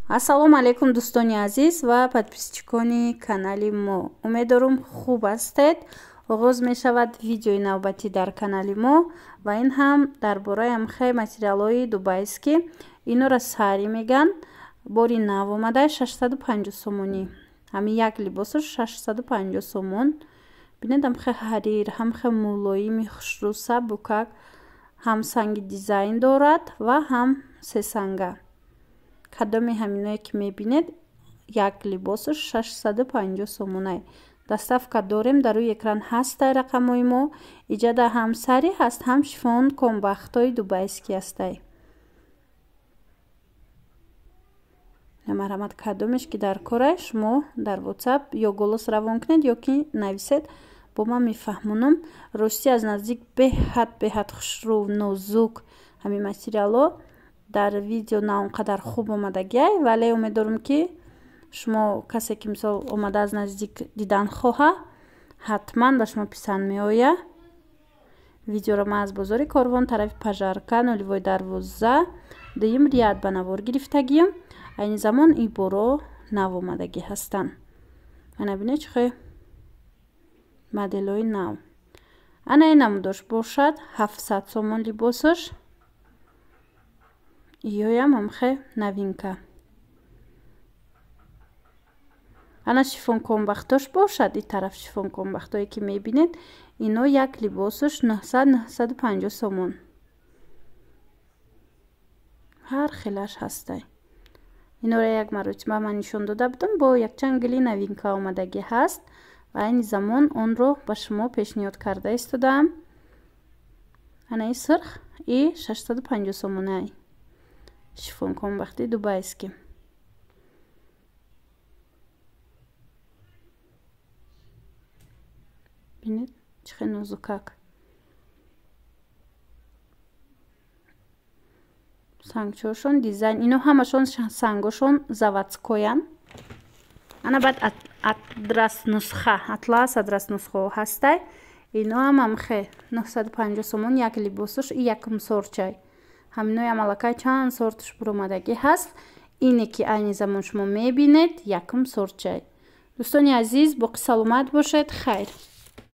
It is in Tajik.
ассалому алайкум дӯстони азиз ва подписчикони канали мо. Умедворум хуб ҳастед. оғоз мешавад видеои навбатӣ дар канали мо ва ин ҳам дар бораи амхе материалҳои дубайскӣ. инора сари меган. бори нав омада 650 сомонӣ. ҳами як либосаш 650 сомон. бинед амхе ҳарир, ҳамхе мулоими хушрӯ сабукак, ҳам санги дизайн дорад ва ҳам сесанга. кадоми ҳаминое ки мебинед як либосаш 650 сомонай. доставка дорем. дар рӯи экран ҳастай рақамҳои мо. иҷада ҳам сари ҳаст, ҳам шифон комбахтои дубайскӣ ҳастай. намарамад кадомеш ки дар кора шумо дар WhatsApp ё голос равон кунед ё ки нависед, бо ман мефаҳмонам. рости аз наздик беҳад хушрӯ, нозук ҳамин материалҳо дар видео на он қадар хуб омадагиай, вале умедворам ки шумо касе ки мисол омада аз наздик дидан хоҳа, ҳатман ба шумо писанд меоя. видеоро ман аз бозори Корвон тарафи Пажарка 0212 дуюм рият ба навор гирифтагиам. айни замон ин боро нав омадагӣ ҳастанд. ана бинед чӣ хе моделҳои нав. ана ин намудош бошад 700 сомон либосаш. иёям амхе новинка. ана шифон комбахтош бошад. ин тараф шифон комбахтое ки мебинед, ино як либосаш 950 сомон. ҳар хелаш ҳастай. инора як маротиба ман нишон дода будам, бо якчанд гули новинка омадагӣ ҳаст ва айни замон онро ба шумо пешниҳод карда истодаам. ана ин сирх и 650 сомонай. шифон комбахти дубайский. бинед чӣ хеле нозукак. сангчошон дизайн, ино ҳамашон сангошон заводскоян. ана баъд адрас нусха, атлас адрас нусхо ҳастай. ино ҳам амхе 950 сомон як либосаш и якум сорчай. ҳаминои амалакай чанд сорташ буромадагӣ ҳаст. ине ки айни замон шумо мебинед якум сорчай. дӯстони азиз, боқӣ саломат бошед. хайр.